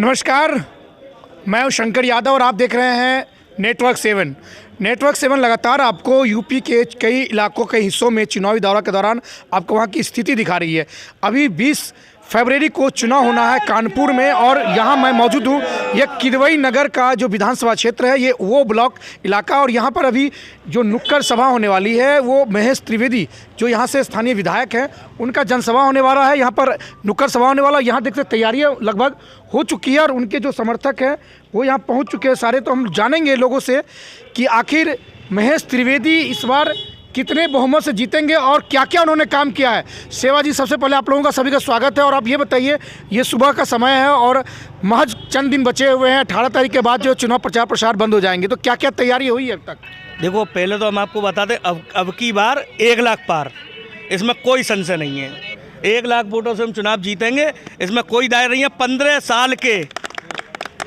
नमस्कार, मैं हूं शंकर यादव और आप देख रहे हैं नेटवर्क 7 लगातार आपको यूपी के कई इलाकों के हिस्सों में चुनावी दौरा के दौरान आपको वहां की स्थिति दिखा रही है। अभी 20 फरवरी को चुनाव होना है कानपुर में और यहाँ मैं मौजूद हूँ। यह किदवई नगर का जो विधानसभा क्षेत्र है, ये वो ब्लॉक इलाका, और यहाँ पर अभी जो नुक्कड़ सभा होने वाली है वो महेश त्रिवेदी जो यहाँ से स्थानीय विधायक हैं, उनका जनसभा होने वाला है। यहाँ पर नुक्कड़ सभा होने वाला, यहाँ देखते तैयारियाँ लगभग हो चुकी है और उनके जो समर्थक हैं वो यहाँ पहुँच चुके हैं सारे। तो हम जानेंगे लोगों से कि आखिर महेश त्रिवेदी इस बार कितने बहुमत से जीतेंगे और क्या क्या उन्होंने काम किया है। सेवा जी, सबसे पहले आप लोगों का सभी का स्वागत है और आप ये बताइए, ये सुबह का समय है और महज चंद दिन बचे हुए हैं। 18 तारीख के बाद जो चुनाव प्रचार प्रसार बंद हो जाएंगे, तो क्या क्या तैयारी हुई है अब तक? देखो, पहले तो हम आपको बता दें, अब की बार 1 लाख पार, इसमें कोई संशय नहीं है। 1 लाख वोटों से हम चुनाव जीतेंगे, इसमें कोई दायर नहीं है। 15 साल के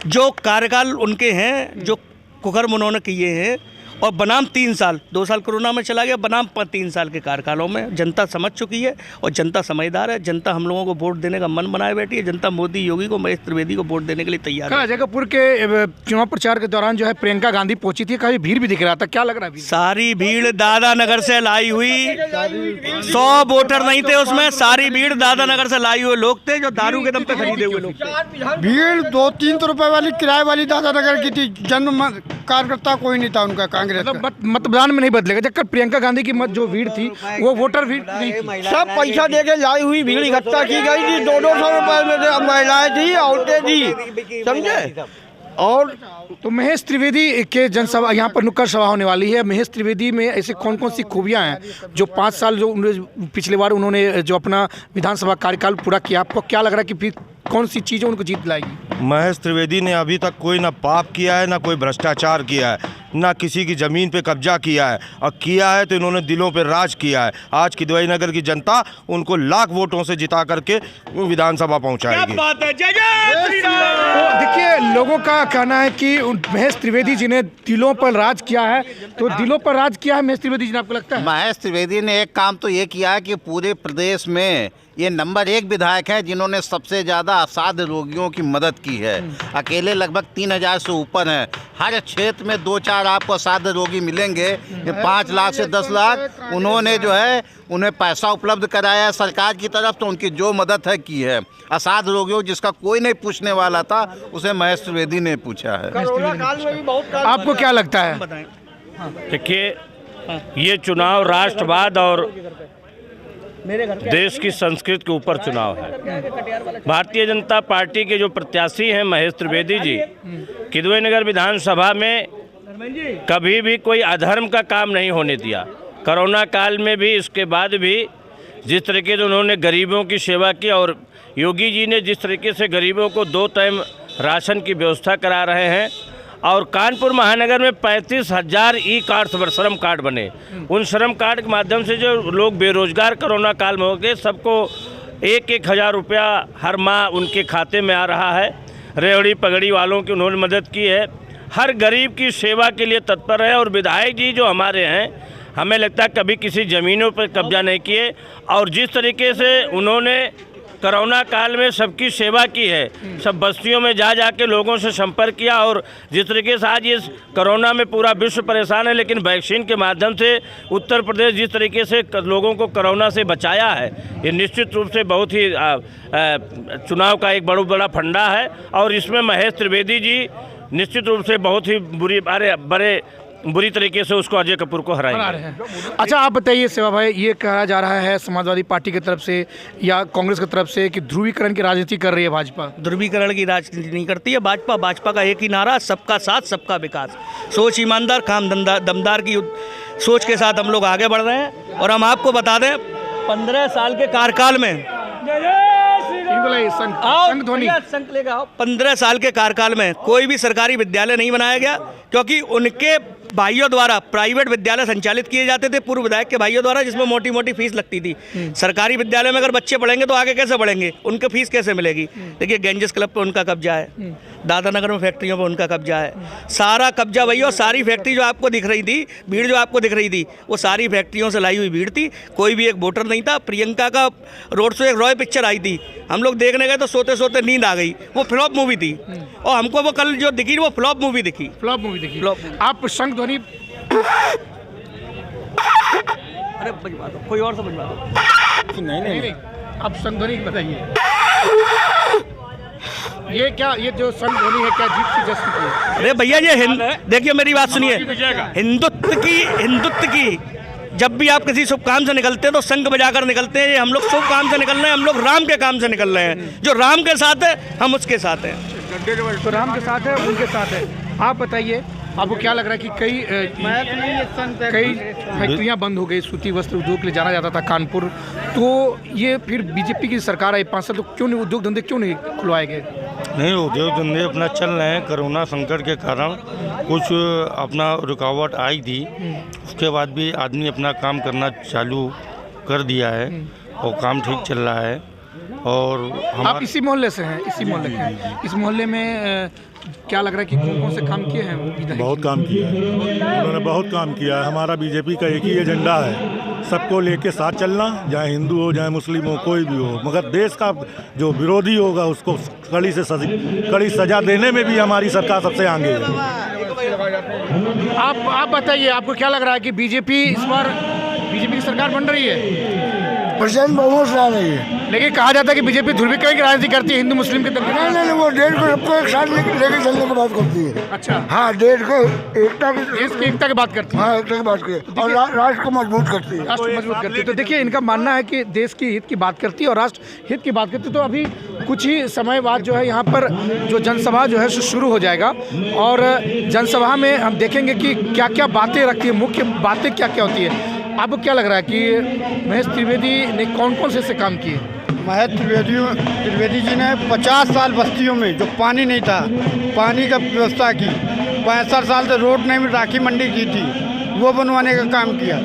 जो कार्यकाल उनके हैं, जो कुकर्म उन्होंने किए हैं, और बनाम 3 साल, 2 साल कोरोना में चला गया, बनाम 3 साल के कार्यकालों में जनता समझ चुकी है और जनता समझदार है। जनता हम लोगों को वोट देने का मन बनाए बैठी है। जनता मोदी, योगी को, महेश त्रिवेदी को वोट देने के लिए तैयार है। जगहपुर के चुनाव प्रचार के दौरान जो है प्रियंका गांधी पहुंची थी, काफी भीड़ भी दिख रहा था, क्या लग रहा है? सारी भीड़ दादा नगर से लाई हुई, 100 वोटर नहीं थे उसमें, सारी भीड़ दादा नगर से लाई हुए लोग थे, जो दारू के दम पे खरीदे हुए लोग थे। भीड़ 200-300 रुपए वाली किराए वाली दादा नगर की थी। जन्म कार्यकर्ता कोई नहीं था उनका, कांग्रेस का। मतदान में नहीं बदलेगा। जबकि प्रियंका गांधी की जो भीड़ थी वो वोटर भीड़ नहीं थी। सब पैसा दे के लाई हुई भीड़ इकट्ठा की गई थी। 200 रुपए में महिलाएं थी, औरतें थी, समझे। और तो महेश त्रिवेदी के जनसभा, यहाँ पर नुक्कड़ सभा होने वाली है। महेश त्रिवेदी में ऐसे कौन कौन सी खूबियाँ हैं जो 5 साल जो पिछले बार उन्होंने जो अपना विधानसभा कार्यकाल पूरा किया, आपको क्या लग रहा है कि फिर कौन सी चीज़ें उनको जीत लाएगी? महेश त्रिवेदी ने अभी तक कोई ना पाप किया है, ना कोई भ्रष्टाचार किया है, ना किसी की ज़मीन पे कब्जा किया है, और किया है तो इन्होंने दिलों पे राज किया है। आज किदवई नगर की जनता उनको लाख वोटों से जिता करके विधानसभा पहुंचाएगी। क्या बात है, जय जय श्री राम। तो देखिए, लोगों का कहना है कि महेश त्रिवेदी जी ने दिलों पर राज किया है, तो दिलों पर राज किया है महेश त्रिवेदी जी ने, आपको लगता है? महेश त्रिवेदी ने एक काम तो ये किया है कि पूरे प्रदेश में ये नंबर 1 विधायक है जिन्होंने सबसे ज़्यादा असाध्य रोगियों की मदद की है। अकेले लगभग 3000 से ऊपर हैं। हर क्षेत्र में 2-4 आपको असाध्य रोगी मिलेंगे। 5 लाख से 10 लाख उन्होंने जो है उन्हें पैसा उपलब्ध कराया है सरकार की तरफ, तो उनकी जो मदद है की है। असाध्य रोगियों जिसका कोई नहीं पूछने वाला था, उसे महेश त्रिवेदी ने पूछा है। आपको क्या लगता है? देखिए, ये चुनाव राष्ट्रवाद और देश की संस्कृति के ऊपर चुनाव है। भारतीय जनता पार्टी के जो प्रत्याशी हैं महेश त्रिवेदी जी, किदवई नगर विधानसभा में कभी भी कोई अधर्म का काम नहीं होने दिया। कोरोना काल में भी, इसके बाद भी जिस तरीके से उन्होंने गरीबों की सेवा की, और योगी जी ने जिस तरीके से गरीबों को 2 टाइम राशन की व्यवस्था करा रहे हैं, और कानपुर महानगर में 35,000 ई-कार्ड, श्रम कार्ड बने। उन श्रम कार्ड के माध्यम से जो लोग बेरोजगार कोरोना काल में हो गए, सबको 1-1 हज़ार रुपया हर माह उनके खाते में आ रहा है। रेहड़ी पगड़ी वालों की उन्होंने मदद की है। हर गरीब की सेवा के लिए तत्पर है। और विधायक जी जो हमारे हैं, हमें लगता है कभी किसी ज़मीनों पर कब्जा नहीं किए, और जिस तरीके से उन्होंने कोरोना काल में सबकी सेवा की है, सब बस्तियों में जा के लोगों से संपर्क किया, और जिस तरीके से आज इस कोरोना में पूरा विश्व परेशान है, लेकिन वैक्सीन के माध्यम से उत्तर प्रदेश जिस तरीके से लोगों को कोरोना से बचाया है, ये निश्चित रूप से बहुत ही चुनाव का एक बड़ा फंडा है। और इसमें महेश त्रिवेदी जी निश्चित रूप से बहुत ही बुरी तरीके से उसको अजय कपूर को हराएंगे। अच्छा, आप बताइए सेवा भाई, ये कहा जा रहा है समाजवादी पार्टी की तरफ से या कांग्रेस की तरफ से कि ध्रुवीकरण की राजनीति कर रही है भाजपा। ध्रुवीकरण की राजनीति नहीं करती है भाजपा का एक ही नारा, सबका साथ सबका विकास। सोच ईमानदार, काम दमदार की सोच के साथ हम लोग आगे बढ़ रहे हैं। और हम आपको बता दें, 15 साल के कार्यकाल में 15 साल के कार्यकाल में कोई भी सरकारी विद्यालय नहीं बनाया गया, क्योंकि उनके भाइयों द्वारा प्राइवेट विद्यालय संचालित किए जाते थे, पूर्व विधायक के भाइयों द्वारा, जिसमें मोटी मोटी फीस लगती थी। सरकारी विद्यालय में अगर बच्चे पढ़ेंगे तो आगे कैसे पढ़ेंगे, उनके फीस कैसे मिलेगी? देखिए, गेंजेस क्लब पे उनका कब्जा है, दादा नगर में फैक्ट्रियों पर उनका कब्जा है, सारा कब्जा वही। और सारी फैक्ट्री जो आपको दिख रही थी, भीड़ जो आपको दिख रही थी, वो सारी फैक्ट्रियों से लाई हुई भीड़ थी। कोई भी एक वोटर नहीं था। प्रियंका का रोड शो, एक रॉय पिक्चर आई थी, हम लोग देखने गए तो सोते सोते नींद आ गई। वो फ्लॉप मूवी थी और हमको वो कल जो दिखी वो फ्लॉप मूवी दिखी। फ्लॉप मूवी देखी। फ्लॉप। आप शंख ध्वनि, अरे बजवा दो, कोई और से बजवा दो। नहीं, आप शंख ध्वनि बताइए, ये क्या, ये जो शंख ध्वनि है क्या जीत की जश्न की है? अरे भैया ये देखिए मेरी बात सुनिए, हिंदुत्व की जब भी आप किसी शुभ काम से निकलते हैं तो शंख बजाकर निकलते हैं। ये हम लोग शुभ काम से निकल रहे हैं, हम लोग राम के काम से निकल रहे हैं। जो राम के साथ है हम उसके साथ हैं। तो राम के साथ है, उनके साथ है। आप बताइए, आपको क्या लग रहा है कि कई फैक्ट्रियां बंद हो गई, सूती वस्त्र उद्योग के लिए जाना जाता था कानपुर, तो ये फिर बीजेपी की सरकार आई 5 साल, तो क्यों नहीं उद्योग धंधे क्यों नहीं खुलवाए गए? नहीं, उद्योग धंधे अपना चल रहे हैं। कोरोना संकट के कारण कुछ अपना रुकावट आई थी, उसके बाद भी आदमी अपना काम करना चालू कर दिया है और काम ठीक चल रहा है। और आप इसी मोहल्ले से हैं? इसी मोहल्ले के हैं। इस मोहल्ले में क्या लग रहा है कि कौन कौन से काम किए हैं? बहुत काम किया है उन्होंने, बहुत काम किया है। हमारा बीजेपी का एक ही एजेंडा है, सबको लेके साथ चलना, चाहे हिंदू हो चाहे मुस्लिम हो, कोई भी हो, मगर देश का जो विरोधी होगा उसको कड़ी सजा देने में भी हमारी सरकार सबसे आगे है। आप बताइए, आपको क्या लग रहा है कि बीजेपी इस बार बीजेपी की सरकार बन रही है? प्रचंड बहुमत से आ रही है। लेकिन कहा जाता है कि बीजेपी ध्रुवीकरण की राजनीति करती है हिंदू मुस्लिम के दंगे। नहीं, वो देश को सबको एक साथ लेके चलने की बात करती है। अच्छा, हाँ, देश को एकता की, देश की एकता की बात करती है। हाँ, एकता की बात करती है और राष्ट्र को मजबूत करती है। राष्ट्र मजबूत करती है। तो देखिए, इनका मानना है कि देश की हित की बात करती है और राष्ट्र हित की बात करती है। तो अभी कुछ ही समय बाद जो है यहाँ पर जो जनसभा जो है शुरू हो जाएगा और जनसभा में हम देखेंगे कि क्या क्या बातें रखती है, मुख्य बातें क्या क्या होती है। आपको क्या लग रहा है कि महेश त्रिवेदी ने कौन कौन से ऐसे काम किए? महेश त्रिवेदी जी ने 50 साल बस्तियों में जो पानी नहीं था, पानी का व्यवस्था की। 65 साल से रोड नहीं, राखी मंडी की थी, वो बनवाने का काम किया।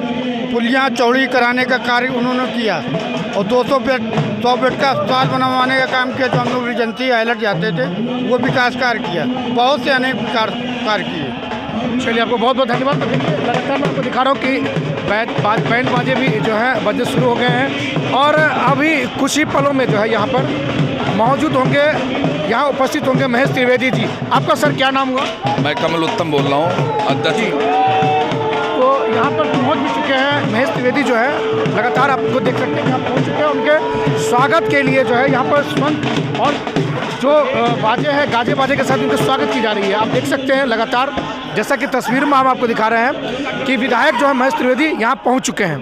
पुलियाँ चौड़ी कराने का कार्य उन्होंने किया और 100 बेड का अस्पताल बनवाने का काम किया। जो हम लोग रिजेंसी हाईलाइट जाते थे, वो विकास कार्य किया। बहुत से अनेक विकास कार्य किए। चलिए, आपको बहुत बहुत धन्यवाद। तो देखिए, लगातार मैं आपको दिखा रहा हूँ कि बैंड बाजे भी जो है बजने शुरू हो गए हैं और अभी कुछ ही पलों में जो है यहाँ पर मौजूद होंगे, यहाँ उपस्थित होंगे महेश त्रिवेदी जी। आपका सर क्या नाम हुआ? मैं कमल उत्तम बोल रहा हूँ, अध्यक्ष। तो यहाँ पर पहुँच भी चुके हैं महेश त्रिवेदी जो है, लगातार आपको देख सकते हैं यहाँ पहुँच चुके हैं। उनके स्वागत के लिए जो है यहाँ पर स्वंत और जो बाजे हैं, गाजे बाजे के साथ उनका स्वागत की जा रही है। आप देख सकते हैं लगातार, जैसा कि तस्वीर में हम आपको दिखा रहे हैं कि विधायक जो है महेश त्रिवेदी यहाँ पहुँच चुके हैं।